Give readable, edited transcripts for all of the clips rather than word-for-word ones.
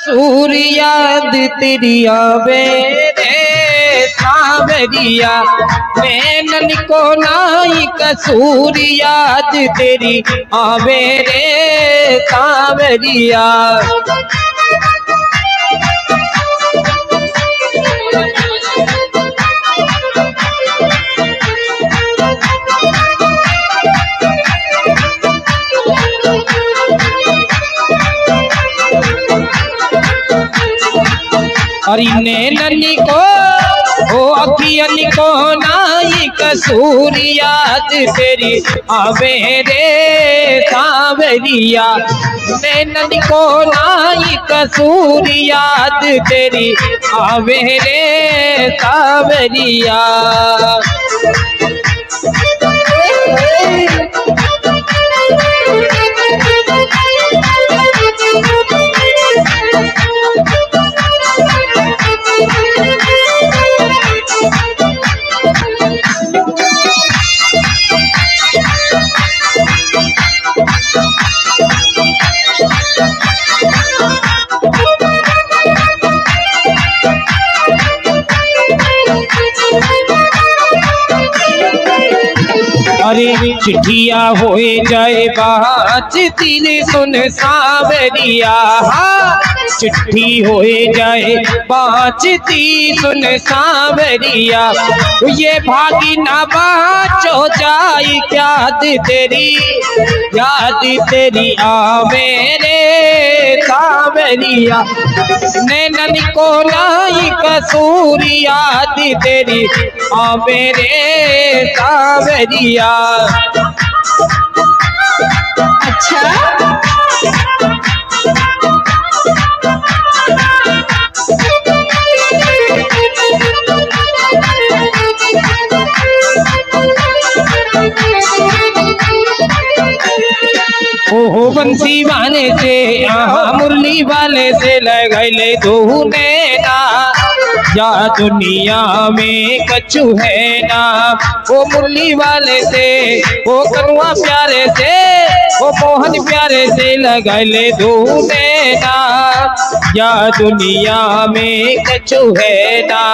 कसूर याद तेरी आवे रे सांवरिया, नैनन को नाई कसूर याद तेरी आवे रे सांवरिया। अरे नैनन को ओ अखियन को नाई कसूर याद तेरी आवे रे सांवरिया, नैनन को नाई कसूर याद तेरी आवे रे सांवरिया। अरे चिट्ठिया होए जाए बात दिल सुन सांवरिया, चिट्ठी होए जाए बात दिल सुन सांवरिया, ये भागी ना बाचो जाए याद तेरी आवे रे सांवरिया, नैनन को नाई कसूर याद तेरी आवे रे सांवरिया। अच्छा ओहो बंसी वाले से मुरली वाले से लगैले दो नैना, या दुनिया में कछु है ना। वो मुरली वाले से वो कनुआ प्यारे से वो मोहन प्यारे से लगैले दो नैना, या दुनिया में कछु है ना।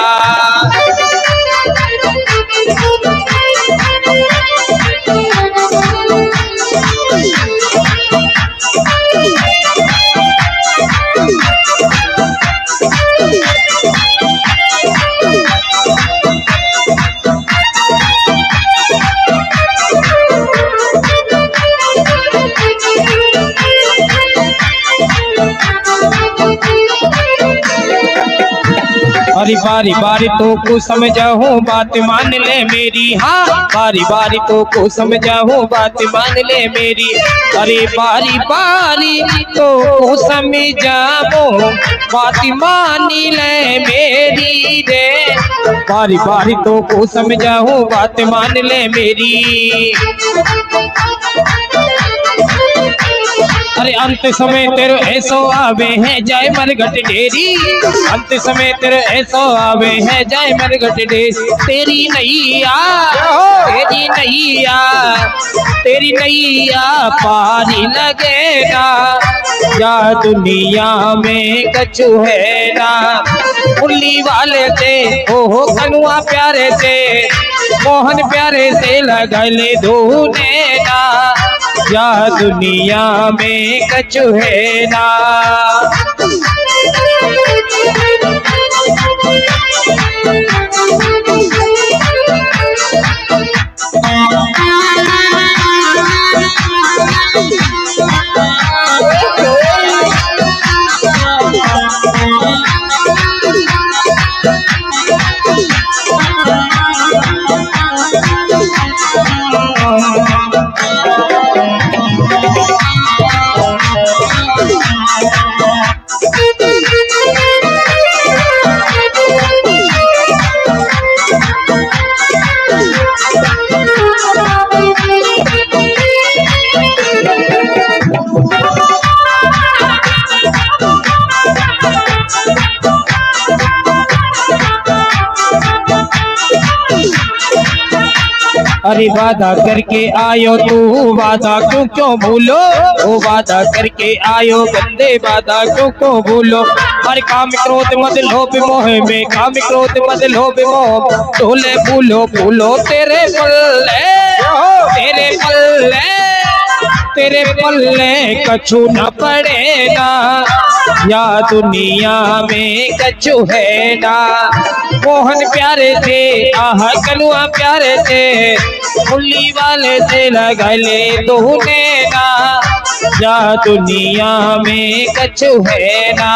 अरे बारी बारी तो को समझाऊं बात मान ले मेरी, हाँ बारी बारी तो को समझाऊं बात मान ले मेरी। अरे बारी बारी तो को समझाऊं बात मान ले मेरी रे, बारी बारी तो को समझाऊं बात मान ले मेरी। अरे अंत समय तेरे ऐसो आवे है जाए मरघट डेरी, अंत समय तेरे ऐसो आवे है जाए मरघट डेरी। तेरी नैया तेरी नैया पानी लगेगा, या दुनिया में कछु है ना। मुरली वाले से ओहो कनुआ प्यारे से मोहन प्यारे से लगैले दो नैना, या दुनिया में कछु है ना। अरे वादा करके आयो तू वादा क्यों क्यों भूलो, ओ वादा करके आयो बंदे वादा क्यों क्यों भूलो। अरे काम क्रोध मत लोभ मोह में, काम क्रोध मत लोभ मोह, ढोले भूलो भूलो तेरे पल्ले, तेरे पल्ले, तेरे पल्ले कछु न पड़ेगा, या दुनिया में कछु है ना। मोहन प्यारे थे आहा कलुआ प्यारे थे, मुरली वाले से लगा ले तूने ना, या दुनिया में कछु है ना।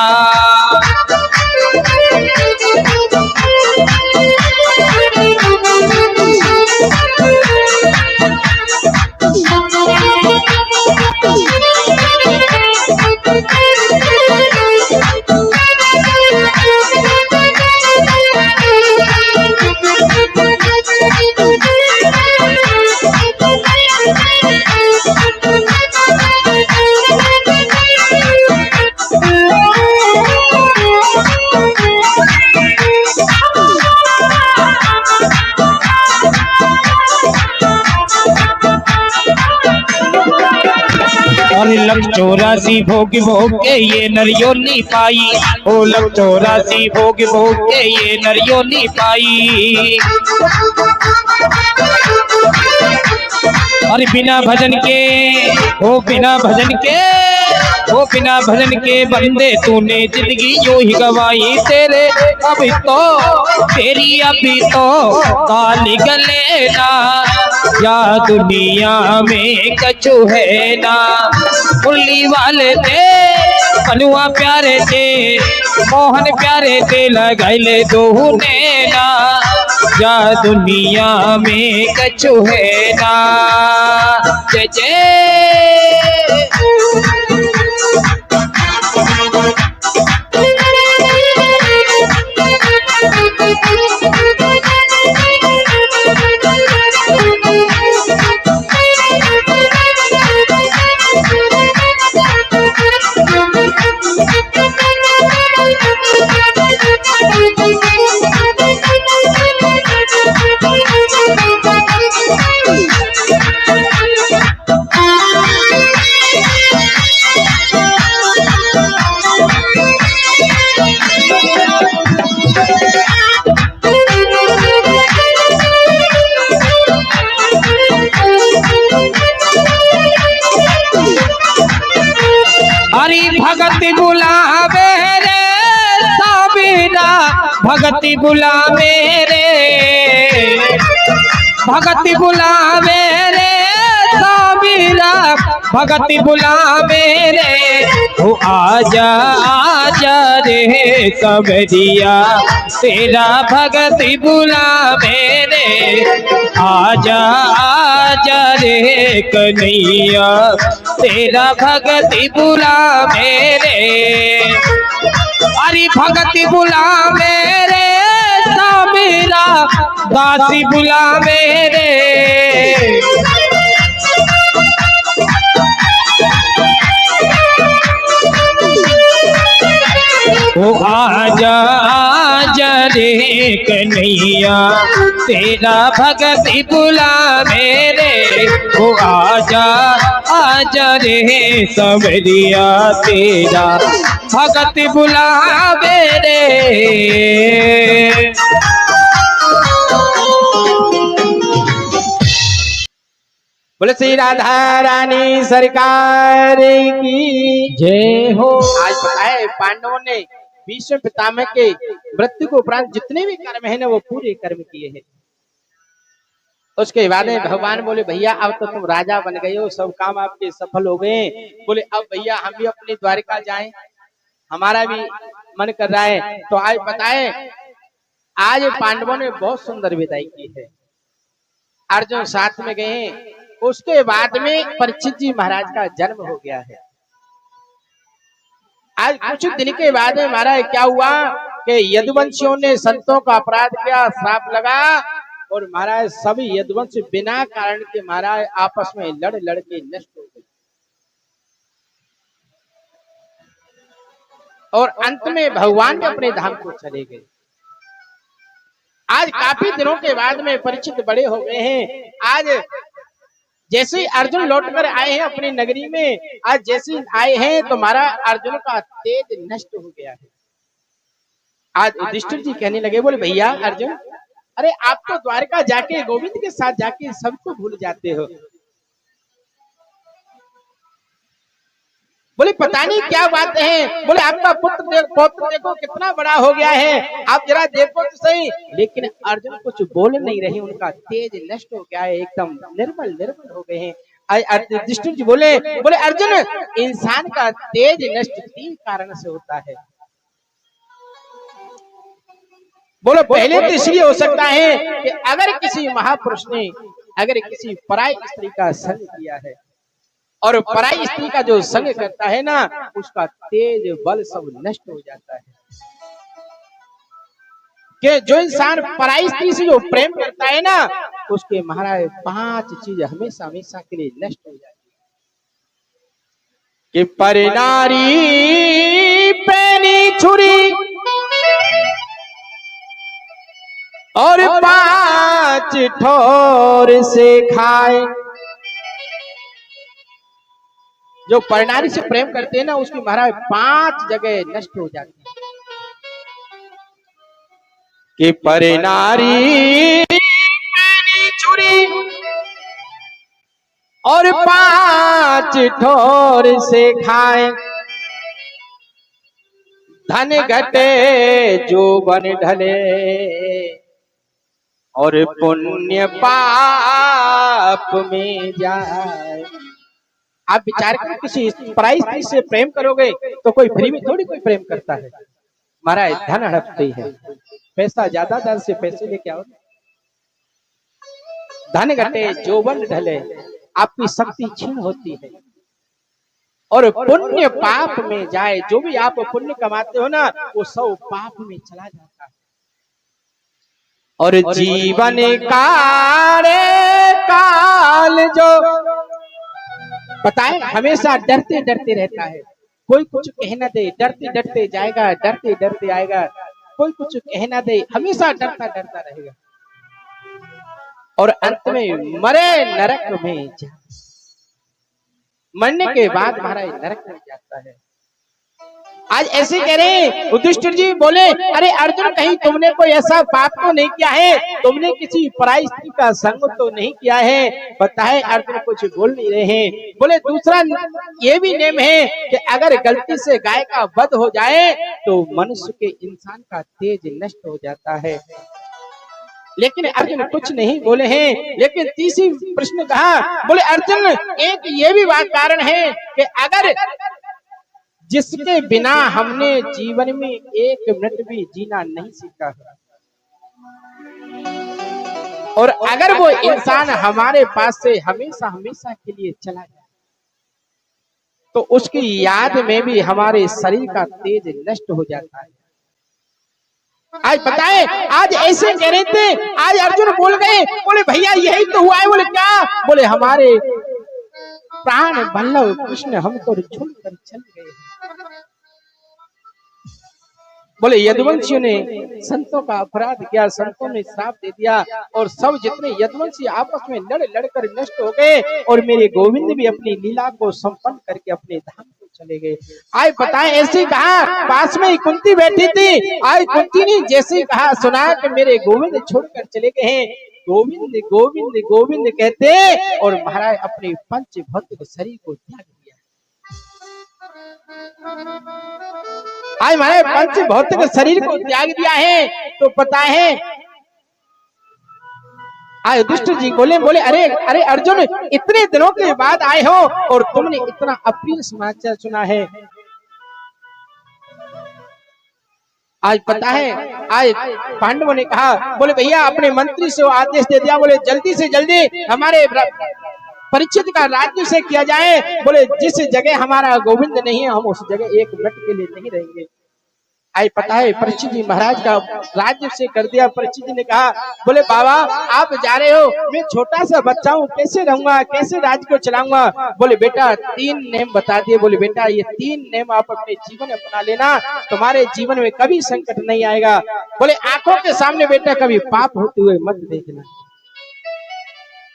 और लग 84 भोग भोग के ये नरियो नहीं पाई, ओ लग 84 भोग भोग के ये नरियो नहीं पाई। और बिना भजन के, ओ बिना भजन के, ओ बिना भजन के बंदे तूने जिंदगी यूं ही गवाई। तेरे अभी तो तेरी अभी तो काली गले ना, या दुनिया में कछु है ना। मुरली वाले थे कनुआ प्यारे थे, मोहन प्यारे थे लगाइले तूने ना, या दुनिया में कछु है ना। जय जय भगति बुलावे रे साबिना, भगति बुलावे रे, भगति बुलावे रे साबिना, भगति बुलावे रे। ओ आजा आजा रे सबरिया, तेरा भगति बुलावे रे। आजा आजा रे कन्हैया, तेरा भगति बुलावे रे। अरे भगति बुलावे रे साबिना, दासी बुलावे रे। ओ आजा आजा रे कन्हैया, तेरा भगति बुलावे रे। ओ आजा आजा रे सबरिया, तेरा भगति बुलावे रे। बोले श्री राधा रानी सरकार की जय हो। आज बताए पांडवों ने भीष्म पितामह के मृत्यु के उपरांत जितने भी कर्म है ना वो पूरे कर्म किए हैं। उसके बाद में भगवान बोले भैया अब तो तुम राजा बन गए हो, सब काम आपके सफल हो गए। बोले अब भैया हम भी अपनी द्वारिका जाएं, हमारा भी मन कर रहा है। तो आज बताए आज पांडवों ने बहुत सुंदर विदाई की है। अर्जुन साथ में गए। उसके बाद में परीक्षित जी महाराज का जन्म हो गया है। आज कुछ दिन के बाद में महाराज क्या हुआ कि यदुवंशियों ने संतों का अपराध किया, श्राप लगा और महाराज सभी यदुवंश बिना कारण के महाराज आपस में लड़ लड़ के नष्ट हो गए। और अंत में भगवान के अपने धाम को चले गए। आज काफी दिनों के बाद में परीक्षित बड़े हो गए हैं। आज जैसे ही अर्जुन लौटकर आए हैं अपनी नगरी में, आज जैसे ही आए हैं तो महाराज अर्जुन का तेज नष्ट हो गया है। आज युधिष्ठिर जी कहने लगे, बोले भैया अर्जुन, अरे आप तो द्वारका जाके गोविंद के साथ जाके सबको भूल जाते हो। बोले पता नहीं क्या बात है। बोले आपका पौत्र देखो कितना बड़ा हो गया है, आप जरा देखो तो सही। लेकिन अर्जुन कुछ बोल नहीं रहे, उनका तेज नष्ट हो गया है, एकदम निर्मल निर्मल हो गए हैं। युधिष्ठिर जी बोले अर्जुन, इंसान का तेज नष्ट 3 कारण से होता है। बोलो पहले तो इसलिए हो सकता है कि अगर किसी महापुरुष ने अगर किसी पराई स्त्री का संग किया है, और पराई स्त्री का जो संग करता है ना, उसका तेज बल सब नष्ट हो जाता है। कि जो इंसान पराई स्त्री से जो प्रेम करता है ना, उसके महाराज 5 चीज हमेशा हमेशा के लिए नष्ट हो जाती है। कि पर नारी पैनी छुरी और 5 ठोर से खाए। जो परनारी से प्रेम करते हैं ना, उसकी महाराज 5 जगह नष्ट हो जाती है। कि परनारी चुरी और 5 ठोर से खाए, धन घटे जो बन ढले और पुण्य पाप में जाए। आप विचार करो, किसी पराई स्त्री से प्रेम करोगे तो कोई फ्री में थोड़ी कोई प्रेम करता है। महाराज धन हड़पते है, पैसा ज्यादा दर से पैसे लेके आओ। धन घटे जोबन ढले, आपकी शक्ति क्षीण होती है और पुण्य पाप में जाए। जो भी आप पुण्य कमाते हो ना, वो सब पाप में चला जाता है। और जीवन काल जो पता है हमेशा डरते डरते रहता है। कोई कुछ कह ना दे, डरते डरते जाएगा, डरते डरते आएगा। कोई कुछ कह ना दे, हमेशा डरता डरता रहेगा और अंत में मरे नरक में जाए। मरने के बाद महाराज नरक में जाता है। आज ऐसे कह रहे हैं युधिष्ठिर जी, बोले अरे अर्जुन, कहीं तुमने कोई ऐसा पाप तो नहीं किया है, तुमने किसी पराई स्त्री का संग तो नहीं किया है। बताए अर्जुन कुछ बोल नहीं रहे हैं। बोले दूसरा ये भी नेम है कि अगर गलती से गाय का वध हो जाए तो मनुष्य के इंसान का तेज नष्ट हो जाता है। लेकिन अर्जुन कुछ नहीं बोले हैं। लेकिन तीसरी प्रश्न कहा, बोले अर्जुन एक ये भी बात कारण है कि अगर जिसके बिना हमने जीवन में 1 मिनट भी जीना नहीं सीखा है, और अगर वो इंसान हमारे पास से हमेशा हमेशा के लिए चला जाए तो उसकी याद में भी हमारे शरीर का तेज नष्ट हो जाता है। आज बताए, आज ऐसे कह रहे थे, आज अर्जुन बोल गए, बोले भैया यही तो हुआ है। बोले क्या? बोले हमारे प्राण बल्लभ कृष्ण हमको छोड़कर चल गए। बोले यदुवंशियों ने संतों का अपराध किया, संतों ने श्राप दे दिया और सब जितने यदुवंशी आपस में लड़ लड़कर नष्ट हो गए और मेरे गोविंद भी अपनी लीला को संपन्न करके अपने धाम को चले गए। आज बताएं, ऐसे कहा, पास में ही कुंती बैठी थी। आज कुंती ने जैसे कहा, सुना कि मेरे गोविंद छोड़कर चले गए हैं। गोविंद गोविंद गोविंद कहते और महाराज अपने पंच भौतिक शरीर को त्याग दिया। आज हमारे पंच भौतिक शरीर को त्याग दिया है। तो पता है आज युधिष्ठिर जी बोले अरे अरे अर्जुन, इतने दिनों के बाद आए हो और तुमने इतना अप्रिय समाचार सुना है। आज पता है, आज पांडवों ने कहा, बोले भैया अपने मंत्री से आदेश दे दिया, बोले जल्दी से जल्दी हमारे परीक्षित का राज्य से किया जाए। बोले जिस जगह हमारा गोविंद नहीं है, हम उस जगह 1 मिनट के लिए नहीं रहेंगे। आई पता है परीक्षित जी महाराज का राज्य से कर दिया। परीक्षित जी ने कहा, बोले बाबा आप जा रहे हो, मैं छोटा सा बच्चा हूँ, कैसे रहूंगा, कैसे राज्य को चलाऊंगा। बोले बेटा 3 नेम बता दिए। बोले बेटा ये 3 नेम आप अपने जीवन में अपना लेना, तुम्हारे जीवन में कभी संकट नहीं आएगा। बोले आंखों के सामने बेटा कभी पाप होते हुए मत देखना,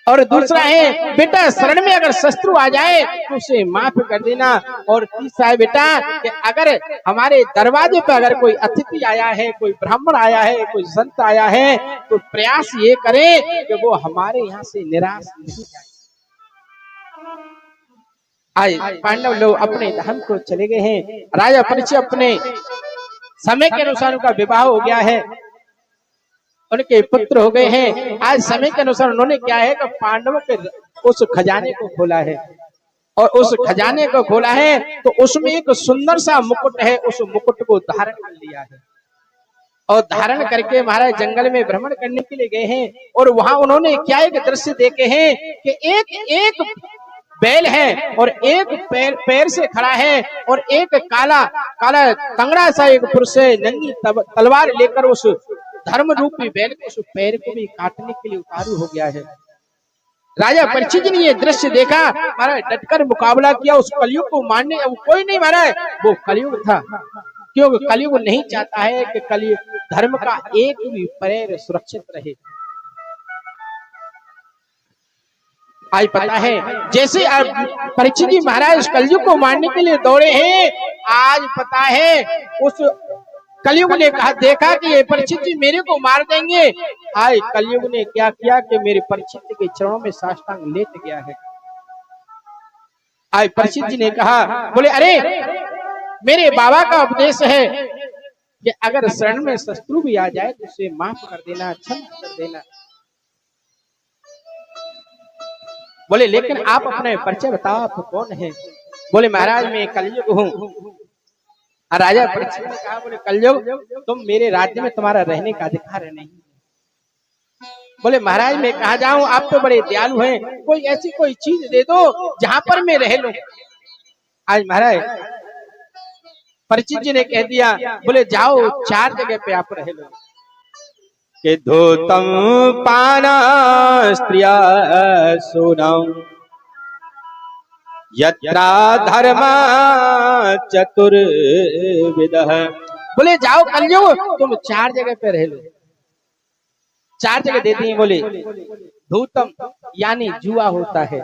और दूसरा है बेटा शरण में अगर शत्रु आ जाए तो उसे माफ कर देना, और तीसरा है बेटा कि अगर हमारे दरवाजे पर अगर कोई अतिथि आया है, कोई ब्राह्मण आया है, कोई संत आया है, तो प्रयास ये करें कि वो हमारे यहाँ से निराश नहीं जाए। आज पांडव लोग अपने धर्म को चले गए हैं। राजा परीक्षित अपने समय के अनुसार उनका विवाह हो गया है, उनके पुत्र हो गए हैं। आज समय के अनुसार उन्होंने क्या है कि पांडवों के उस खजाने को खोला है, और उस खजाने को खोला है तो उसमें एक सुंदर सा मुकुट है, उस मुकुट को धारण कर लिया है, और धारण करके महाराज जंगल में भ्रमण करने के लिए गए हैं। और वहां उन्होंने क्या एक दृश्य देखे हैं कि एक बैल है और एक पैर से खड़ा है, और एक काला काला तंगड़ा सा एक पुरुष है, नंगी तलवार लेकर उस धर्म रूपी बैल के उस पैर को भी काटने के लिए उतारू हो गया है। राजा परीक्षित जी ने ये दृश्य देखा, महाराज डटकर मुकाबला किया, उस कलयुग को मारने वो कोई नहीं महाराज, वो कलयुग था। क्योंकि कलयुग नहीं चाहता है कि कलयुग धर्म का एक भी पैर सुरक्षित रहे। आज पता है जैसे परीक्षित जी महाराज कलयुग को मारने के लिए दौड़े हैं, आज पता है उस कलयुग ने कहा देखा कि ये परीक्षित जी मेरे को मार देंगे। आज कलयुग ने क्या किया कि मेरे परीक्षित के चरणों में साष्टांग लेट गया है। आज परीक्षित जी ने कहा, बोले अरे मेरे बाबा का उपदेश है कि अगर शरण में शत्रु भी आ जाए तो उसे माफ कर देना, क्षमा कर देना। बोले लेकिन आप अपने परिचय बताओ, आप कौन है। बोले महाराज मैं कलयुग हूँ। राजा परीक्षित ने कहा, बोले कलयुग तुम मेरे राज्य में तुम्हारा रहने का अधिकार नहीं। बोले महाराज मैं कहा जाऊं, आप तो बड़े दयालु हैं, कोई ऐसी कोई चीज दे दो जहां पर मैं रह लूं। आज महाराज परीक्षित जी ने कह दिया, बोले जाओ 4 जगह पे आप रह लो, कि धूतम पाना स्त्रिया सोनम यत्रा धर्मा चतुर्विदः। बोले जाओ कलयुग तुम 4 जगह पे रह लो। 4 जगह दे दी। बोले धूतम यानी जुआ होता है,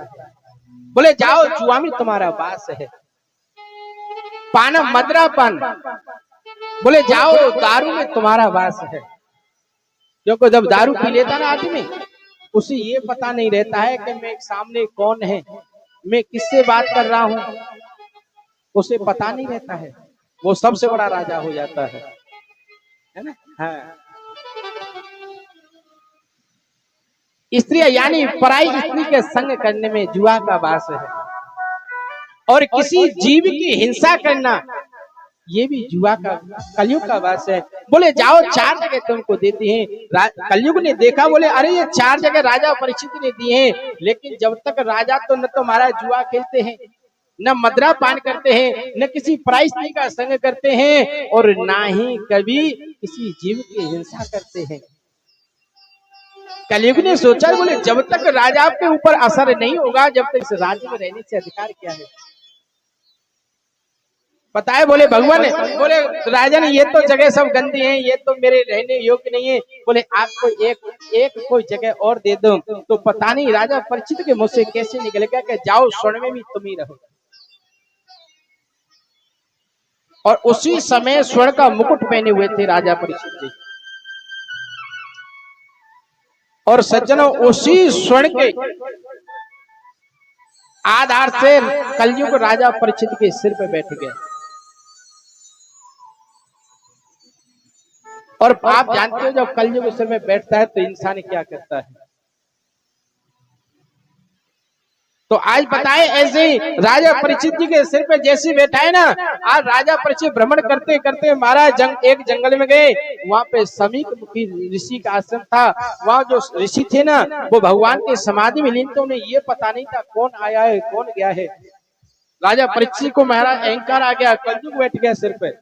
बोले जाओ जुआ में तुम्हारा वास है। पानम मदरापान, बोले जाओ दारू में तुम्हारा वास है। क्योंकि जब दारू पी लेता ना आदमी, उसे ये पता नहीं रहता है कि मैं सामने कौन है, मैं किससे बात कर रहा हूं, उसे पता नहीं रहता है। वो सबसे बड़ा राजा हो जाता है ना। हाँ। स्त्री यानी पराई स्त्री के संग करने में जुआ का वास है, और किसी जीव की हिंसा करना ये भी जुआ का कलयुग का वास है। बोले जाओ 4 जगह तुमको देती हैं। कलयुग ने देखा, बोले अरे ये 4 जगह राजा परीक्षित ने दिए हैं, लेकिन जब तक राजा तो न तो हमारा जुआ खेलते हैं, न मदरा पान करते हैं, न किसी पराई स्त्री का संग करते हैं, और ना ही कभी किसी जीव की हिंसा करते हैं। कलयुग ने सोचा, बोले जब तक राजा के ऊपर असर नहीं होगा, जब तक इस राज्य में रहने से अधिकार क्या है। पता है बोले भगवान, बोले राजा ने ये तो जगह सब गंदी हैं, ये तो मेरे रहने योग्य नहीं है। बोले आपको एक कोई जगह और दे दो। तो पता नहीं राजा परीक्षित के मुंह से कैसे निकल गया कि जाओ स्वर्ण में भी तुम ही रहो। और उसी समय स्वर्ण का मुकुट पहने हुए थे राजा परीक्षित जी। और सज्जनों उसी स्वर्ण के आधार से कलयुग राजा परीक्षित के सिर पे बैठ गए। और आप जानते हो जब कलयुग सिर में बैठता है तो इंसान क्या करता है। तो आज बताए ऐसे ही राजा परीक्षित जी के सिर पे जैसे बैठा है ना, आज राजा परीक्षित भ्रमण करते करते महाराज एक जंगल में गए। वहां पे समीक मुखी ऋषि का आश्रम था। वहां जो ऋषि थे ना, वो भगवान के समाधि में लीन थे। उन्हें ये पता नहीं था कौन आया है कौन गया है। राजा परीक्षित को महाराज अहंकार आ गया, कलयुग बैठ गया सिर पे।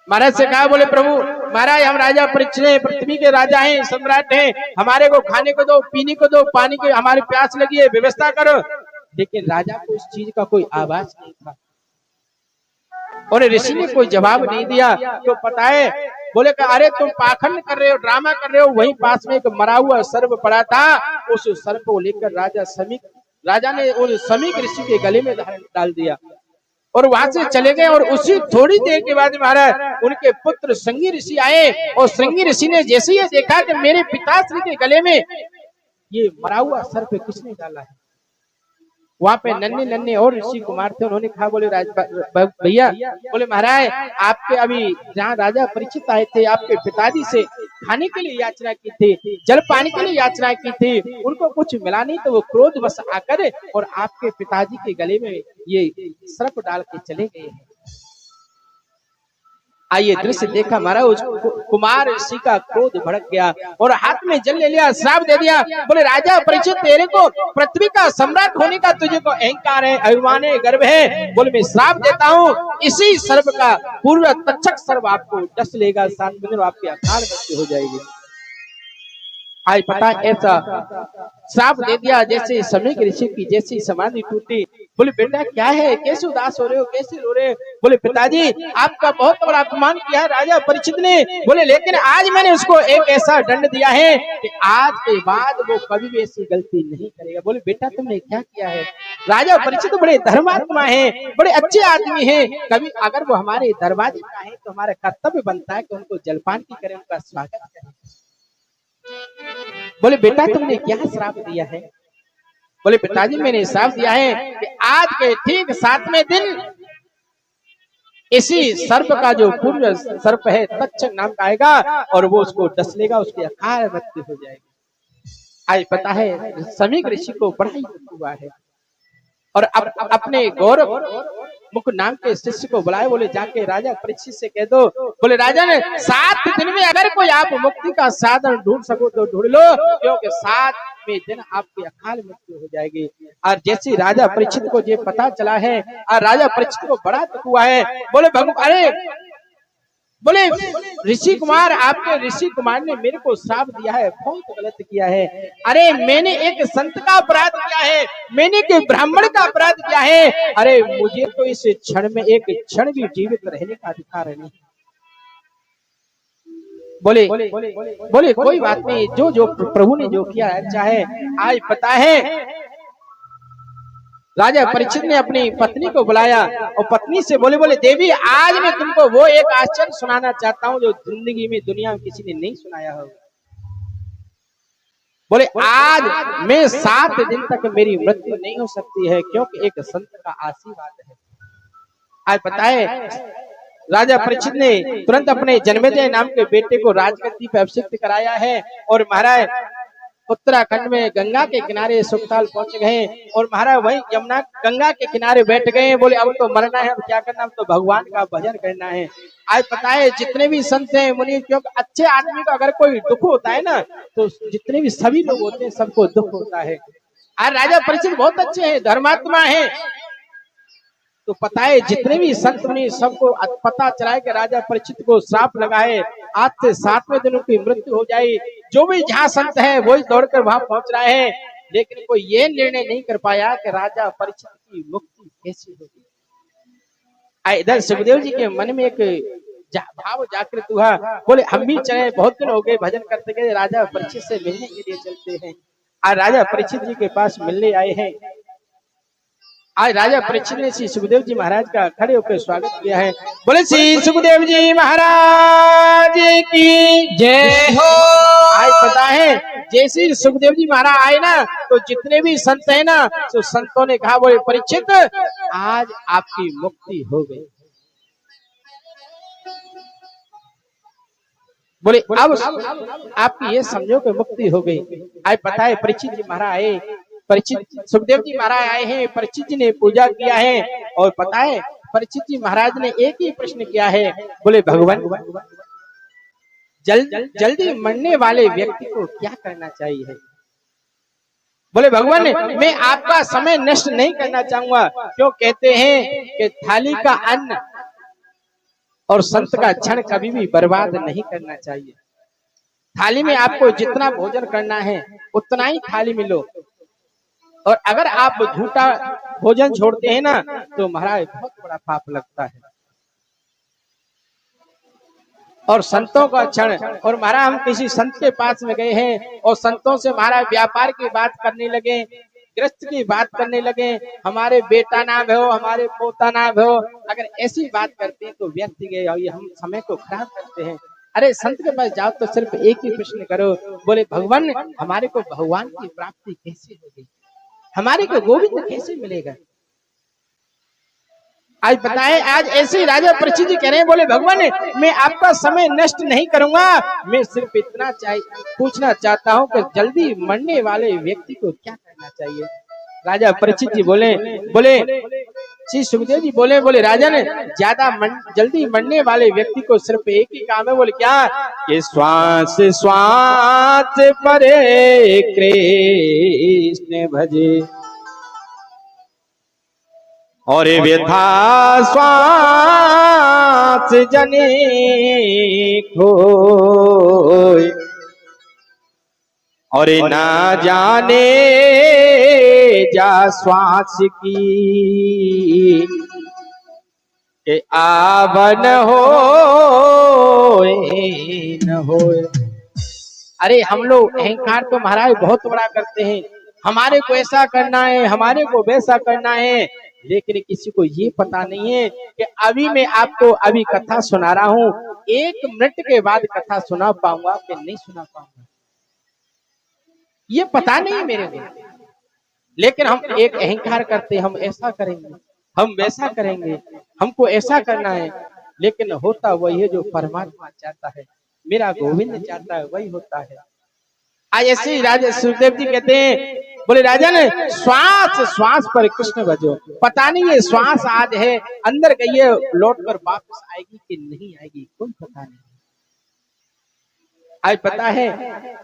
महाराज से कहा, बोले प्रभु महाराज हम राजा परीक्षित हैं, पृथ्वी के राजा हैं, सम्राट हैं, हमारे को खाने को दो, पीने को दो, पानी की हमारी प्यास लगी है, व्यवस्था करो। लेकिन राजा को इस चीज का कोई आवाज नहीं था और ऋषि ने कोई जवाब नहीं दिया। तो पता है, बोले कि अरे तुम पाखंड कर रहे हो, ड्रामा कर रहे हो। वहीं पास में एक मरा हुआ सर्प पड़ा था, उस सर्प को लेकर राजा ने उस समीक ऋषि के गले में डाल दिया और वहां से चले गए। और उसी थोड़ी देर के बाद महाराज उनके पुत्र श्रृंगी ऋषि आए और श्रृंगी ऋषि ने जैसे ही देखा कि मेरे पिताश्री के गले में ये मरा हुआ सर्प किसने डाला है, वहां पे नन्हे नन्हे और ऋषि कुमार थे। उन्होंने कहा, बोले भैया, बोले महाराज आपके अभी जहाँ राजा परीक्षित आए थे, आपके पिताजी से खाने के लिए याचना की थी, जल पानी के लिए याचना की थी, उनको कुछ मिला नहीं तो वो क्रोध बस आकर और आपके पिताजी के गले में ये सर्प डाल के चले गए हैं। आइए दृश्य देखा महाराज, उस कुमार ऋषि का क्रोध भड़क गया और हाथ में जल ले लिया, श्राप दे दिया। बोले राजा परीक्षित, तेरे को पृथ्वी का सम्राट होने का तुझे को अहंकार है, अभिमान है, गर्व है। बोले मैं श्राप देता हूँ, इसी सर्प का पूरा तक्षक सर्प आपको डस लेगा, 7 दिन में आपकी अकाल मृत्यु हो जाएगी। आज पता ऐसा श्राप दे दिया। जैसे समीक ऋषि की जैसी समाधि टूटी। बोले बेटा क्या है, कैसे उदास हो रहे हो, कैसे रो रहे हो? बोले पिताजी आपका बहुत बड़ा अपमान किया है राजा परीक्षित ने। बोले लेकिन आज मैंने उसको एक ऐसा दंड दिया है कि आज के बाद वो कभी भी ऐसी गलती नहीं करेगा। बोले बेटा तुमने क्या किया है? राजा परीक्षित बड़े धर्मात्मा है, बड़े अच्छे आदमी है, कभी अगर वो हमारे दरवाजे पर आए तो हमारा कर्तव्य बनता है कि उनको जलपान की करें, उनका स्वागत करें। बोले बेटा तुमने क्या श्राप दिया है? बोले पिताजी मैंने श्राप दिया है कि आज के ठीक 7वें दिन इसी सर्प का जो पूर्व सर्प है तक्षक नाम का आएगा और वो उसको डस लेगा, उसकी अकाल मृत्यु हो जाएगी। आज पता है समीक ऋषि को बड़ा ही दुख हुआ है और अपने गौरव मुख नाम के शिष्य को बुलाए। बोले जाके राजा परीक्षित से कह दो, बोले राजा ने 7 दिन में अगर कोई आप मुक्ति का साधन ढूंढ सको तो ढूंढ लो, क्योंकि 7वें दिन आपकी अकाल मृत्यु हो जाएगी। और जैसे राजा परीक्षित को ये पता चला है और राजा परीक्षित को बड़ा दुख हुआ है। बोले भगवान, अरे बोले ऋषि कुमार, आपके ऋषि कुमार ने मेरे को श्राप दिया है, बहुत गलत किया है। अरे मैंने एक संत का अपराध किया है, मैंने एक ब्राह्मण का अपराध किया है। अरे मुझे तो इस क्षण में एक क्षण भी जीवित रहने का अधिकार नहीं। बोले कोई बात नहीं, जो प्रभु ने जो किया अच्छा है। आज पता है राजा परीक्षित ने अपनी पत्नी को बुलाया और पत्नी से बोले देवी आज मैं तुमको वो एक आश्चर्य सुनाना चाहता हूँ जो जिंदगी में दुनिया में किसी ने नहीं सुनाया हो। बोले आज मैं 7 दिन तक मेरी मृत्यु नहीं हो सकती है, क्योंकि एक संत का आशीर्वाद है। आज पता है राजा परीक्षित ने तुरंत अपने जन्मेजय नाम के बेटे को राजगद्दी पर अभिषिक्त कराया है और महाराज उत्तराखंड में गंगा के किनारे सुखताल पहुंच गए और महाराज वहीं यमुना गंगा के किनारे बैठ गए। बोले अब तो मरना है, अब क्या करना, अब तो भगवान का भजन करना है। आज पता है जितने भी संत हैं मुनि, क्योंकि अच्छे आदमी को अगर कोई दुख होता है ना तो जितने भी सभी लोग होते हैं सबको दुख होता है। आज राजा परीक्षित बहुत अच्छे हैं, धर्मात्मा है, तो पता है जितने भी संत मुनि सबको पता चला है कि राजा परीक्षित को श्राप लगा है, आज से 7वें दिन की मृत्यु हो जाए। जो भी जहाँ संत है वही दौड़कर वहां पहुंच रहे हैं, लेकिन कोई ये निर्णय नहीं कर पाया कि राजा परीक्षित की मुक्ति कैसी होगी। इधर सुखदेव जी के मन में एक भाव जागृत हुआ। बोले हम भी चले, बहुत दिन हो गए भजन करते गए, राजा परीक्षित से मिलने के लिए चलते हैं। आज राजा परीक्षित जी के पास मिलने आए हैं। आज राजा परीक्षित ने श्री सुखदेव जी महाराज का खड़े होकर स्वागत किया है। बोले श्री सुखदेव जी महाराज की जय हो। आज पता है जैसे सुखदेव जी महाराज आए ना तो जितने भी संत है ना तो संतों ने कहा बोले परीक्षित आज आपकी मुक्ति हो गई। बोले अब आपकी ये समझो कि मुक्ति हो गई। आज पता है परीक्षित जी महाराज आए, परीक्षित सुखदेव जी महाराज आए हैं, परीक्षित जी ने पूजा किया है और पता है परीक्षित जी महाराज ने एक ही प्रश्न किया है। बोले भगवान जल्दी मरने वाले व्यक्ति को क्या करना चाहिए? बोले भगवान मैं आपका समय नष्ट नहीं करना चाहूंगा, क्यों कहते हैं कि थाली का अन्न और संत का क्षण कभी भी बर्बाद नहीं करना चाहिए। थाली में आपको जितना भोजन करना है उतना ही थाली में लो, और अगर आप झूठा भोजन छोड़ते हैं ना तो महाराज बहुत बड़ा पाप लगता है। और संतों का क्षण, और महाराज हम किसी संत के पास में गए हैं और संतों से महाराज व्यापार की बात करने लगे, गृहस्थ की बात करने लगे, हमारे बेटा ना हो, हमारे पोता ना हो, अगर ऐसी बात करते हैं तो व्यर्थ गए और ये हम समय को खराब करते हैं। अरे संत के पास जाओ तो सिर्फ एक ही प्रश्न करो, बोले भगवान हमारे को भगवान की प्राप्ति कैसे होगी, हमारे को गोविंद कैसे मिलेगा। आज बताए, आज ऐसे राजा परीक्षित जी कह रहे हैं, बोले भगवान मैं आपका समय नष्ट नहीं करूंगा, मैं सिर्फ इतना पूछना चाहता हूं कि जल्दी मरने वाले व्यक्ति को क्या करना चाहिए। राजा परीक्षित जी बोले श्री सुखदेव जी बोले राजा ने ज्यादा जल्दी मरने वाले व्यक्ति को सिर्फ एक ही काम है, बोले क्या कि श्वास श्वास परे कृष्ण भजे और व्यथा श्वास जने खोय और ना जाने जा श्वास की के आवन हो न हो। अरे हम लोग अहंकार तो महाराज बहुत बड़ा करते हैं, हमारे को ऐसा करना है, हमारे को वैसा करना है, लेकिन किसी को ये पता नहीं है कि अभी मैं आपको अभी कथा सुना रहा हूं, 1 मिनट के बाद कथा सुना पाऊंगा कि नहीं सुना पाऊंगा, ये पता नहीं मेरे को। लेकिन हम एक अहंकार करते, हम ऐसा करेंगे, हम वैसा करेंगे, हमको ऐसा करना है, लेकिन होता वही है जो परमात्मा चाहता है, मेरा गोविंद चाहता है वही होता है। आज ऐसे ही राजा सुखदेव जी कहते हैं, बोले राजा ने श्वास श्वास पर कृष्ण भजो, पता नहीं ये श्वास आज है अंदर गई है, लौट कर वापस आएगी कि नहीं आएगी कोई पता नहीं, आज पता है।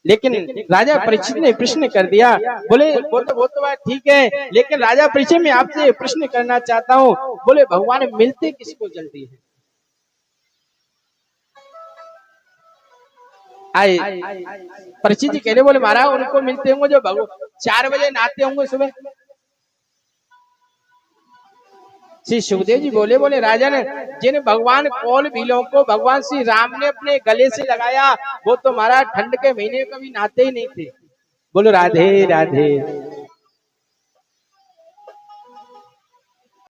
लेकिन राजा परीक्षित ने प्रश्न कर दिया, बोले वो तो बात ठीक है, लेकिन राजा परीक्षित मैं आपसे प्रश्न करना चाहता हूँ, बोले भगवान मिलते किसको जल्दी है। आए परीक्षित जी कह रहे, बोले महाराज उनको मिलते होंगे जो 4 बजे नहाते होंगे सुबह। श्री सुखदेव जी बोले राजा ने जिन भगवान कौल भीलों को भगवान श्री राम ने अपने गले से लगाया, वो तो महाराज ठंड के महीने कभी नहाते ही नहीं थे। बोलो राधे राधे।